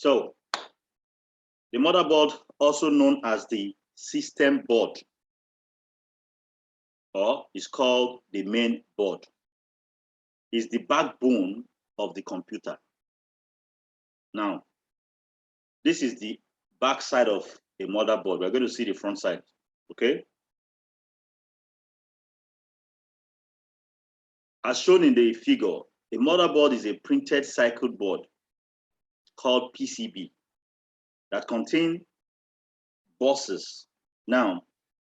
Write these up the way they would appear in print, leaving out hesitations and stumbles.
So the motherboard, also known as the system board, or is called the main board, is the backbone of the computer. Now, this is the back side of a motherboard. We're going to see the front side, okay? As shown in the figure, a motherboard is a printed circuit board called PCB that contain buses. Now,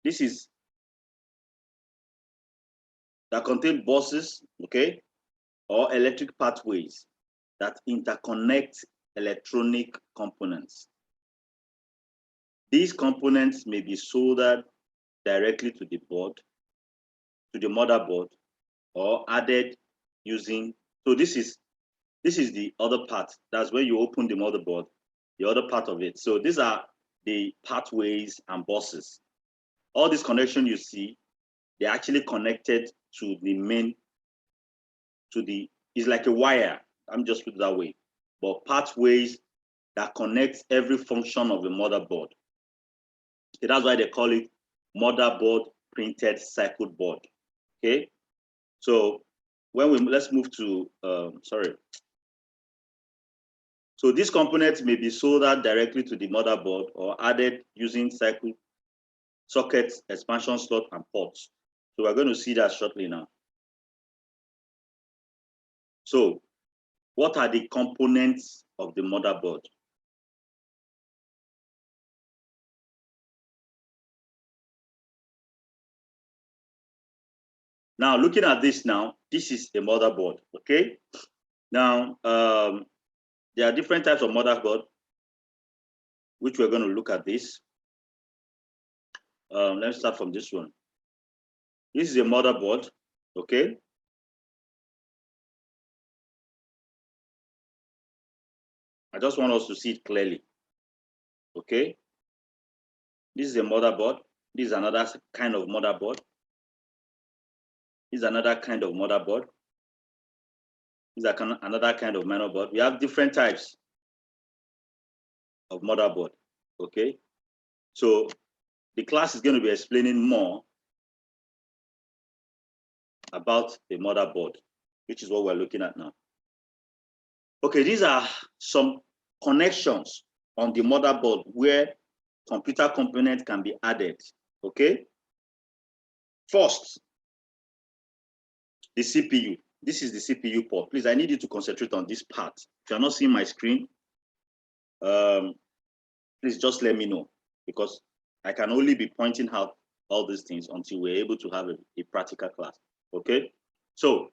this is that contain buses, okay, or electric pathways that interconnect electronic components. These components may be soldered directly to the board, to the motherboard, or added using, so this is the other part. That's when you open the motherboard, the other part of it. So these are the pathways and buses. All this connection you see, they're actually connected to the main, it's like a wire. I'm just put it that way. But pathways that connect every function of the motherboard. So that's why they call it motherboard printed circuit board. Okay. So let's move to, sorry. So these components may be soldered directly to the motherboard or added using circuit sockets, expansion slot, and ports. So we're going to see that shortly now. So what are the components of the motherboard? Now, looking at this now, this is a motherboard, okay? Now, there are different types of motherboard, which we're going to look at this. Let's start from this one. This is a motherboard, okay? I just want us to see it clearly, okay? This is a motherboard. This is another kind of motherboard. This is another kind of motherboard. This is another kind of motherboard. We have different types of motherboard, okay? So the class is going to be explaining more about the motherboard, which is what we're looking at now. Okay, these are some connections on the motherboard where computer components can be added, okay? First, the CPU. This is the CPU port. Please, I need you to concentrate on this part. If you're not seeing my screen, please just let me know, because I can only be pointing out all these things until we're able to have a practical class, okay? So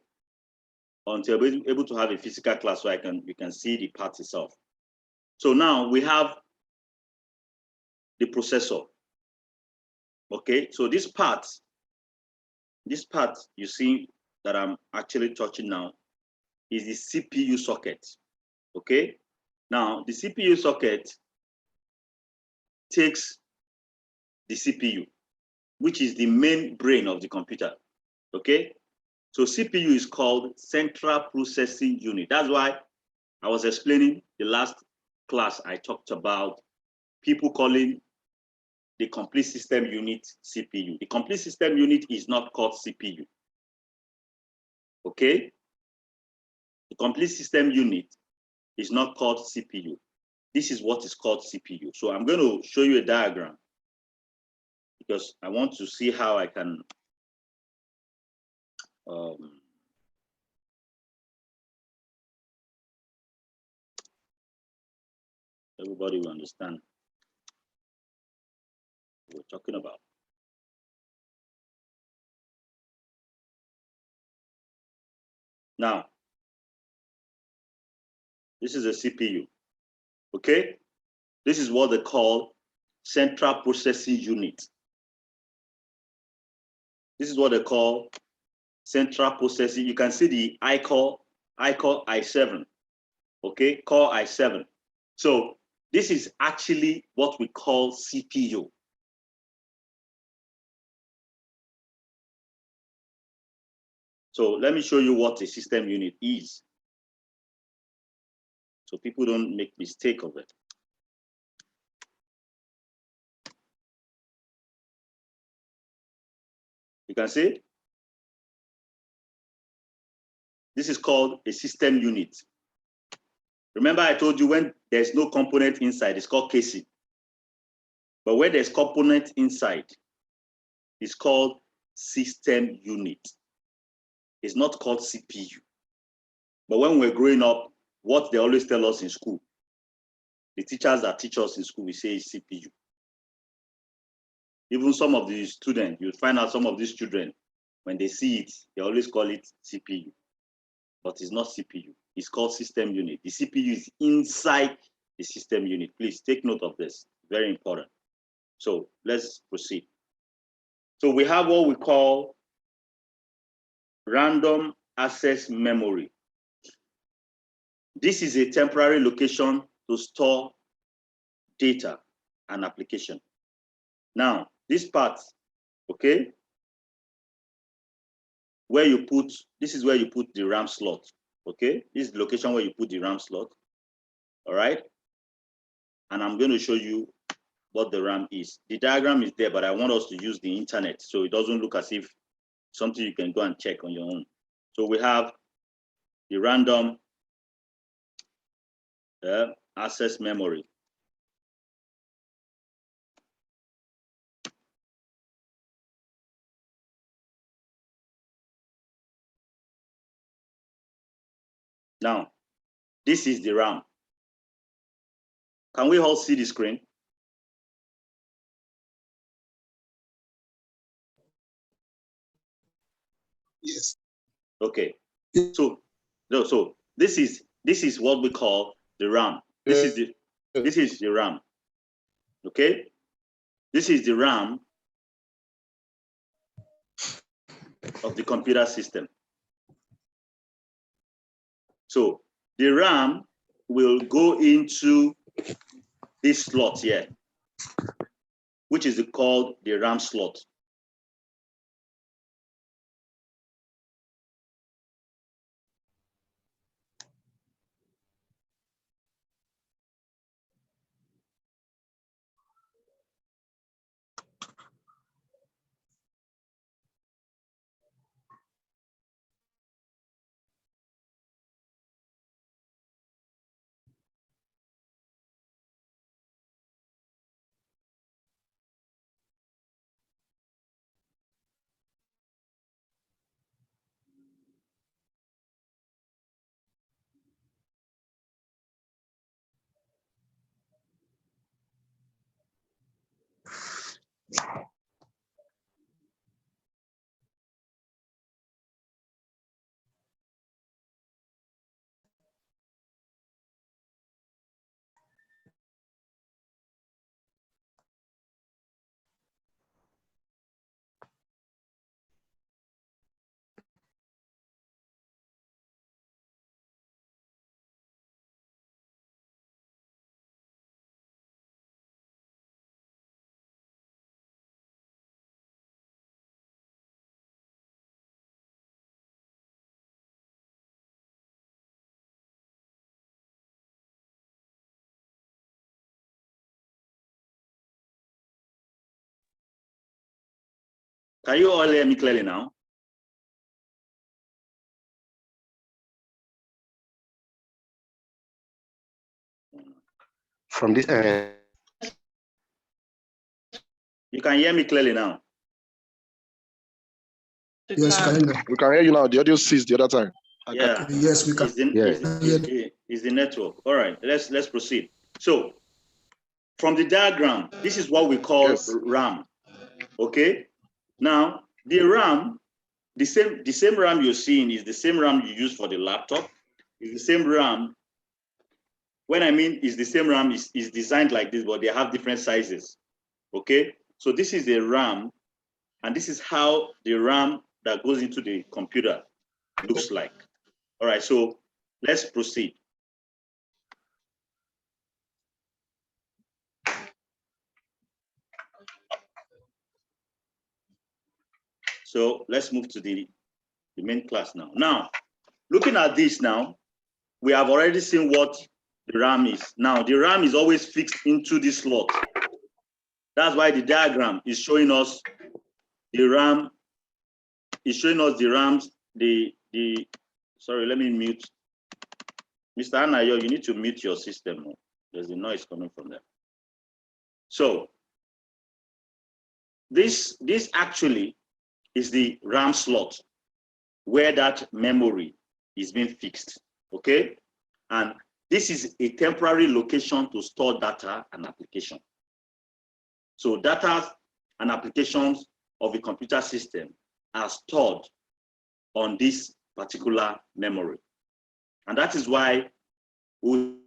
until we're able to have a physical class, so we can see the part itself. So now we have the processor, okay? So this part you see that I'm actually touching now is the CPU socket, okay? Now the CPU socket takes the CPU, which is the main brain of the computer, okay? So CPU is called Central Processing Unit. That's why I was explaining the last class I talked about people calling the complete system unit CPU. The complete system unit is not called CPU, okay? The complete system unit is not called CPU. This is what is called CPU. So I'm going to show you a diagram because I want to see how I can everybody will understand what we're talking about. Now, this is a CPU, okay? This is what they call Central Processing Unit. This is what they call Central Processing. You can see the Core i7, okay? Core i7. So this is actually what we call CPU. So let me show you what a system unit is. so people don't make mistake of it. You can see this is called a system unit. Remember I told you when there's no component inside, it's called casing. But when there's component inside, it's called system unit. It's not called CPU. But when we're growing up, what they always tell us in school, the teachers that teach us in school, we say is CPU. Even some of the students, you'll find out some of these children, when they see it, they always call it CPU. But it's not CPU. It's called system unit. The CPU is inside the system unit. Please take note of this. Very important. So let's proceed. So we have what we call random access memory. This is a temporary location to store data and application. Now, this part, okay, where you put, this is where you put the RAM slot, okay? This is the location where you put the RAM slot, all right? And I'm going to show you what the RAM is. The diagram is there, but I want us to use the internet so it doesn't look as if something you can go and check on your own. So we have the random access memory. Now, this is the RAM. Can we all see the screen? Yes. Okay. So this is what we call the RAM. This is the RAM. Okay. This is the RAM of the computer system. So the RAM will go into this slot here, which is called the RAM slot. Can you all hear me clearly now? From this end. You can hear me clearly now. Yes, we can hear you now. The audio ceased the other time. Yeah. Yes, we can. Is the network. All right, let's proceed. So from the diagram, this is what we call RAM. Okay. Now the RAM, the same RAM you're seeing is the same RAM you use for the laptop. It's the same RAM. When I mean is the same RAM is designed like this, but they have different sizes. Okay. So this is the RAM, and this is how the RAM that goes into the computer looks like. All right, so let's proceed. So let's move to the main class now. Now, looking at this now, we have already seen what the RAM is. Now, the RAM is always fixed into this slot. That's why the diagram is showing us the RAM, is showing us the RAMs, sorry, let me mute. Mr. Anayo, you need to mute your system. There's a noise coming from there. So, this actually is the RAM slot where that memory is being fixed, okay? And this is a temporary location to store data and application. So data and applications of a computer system are stored on this particular memory. And that is why we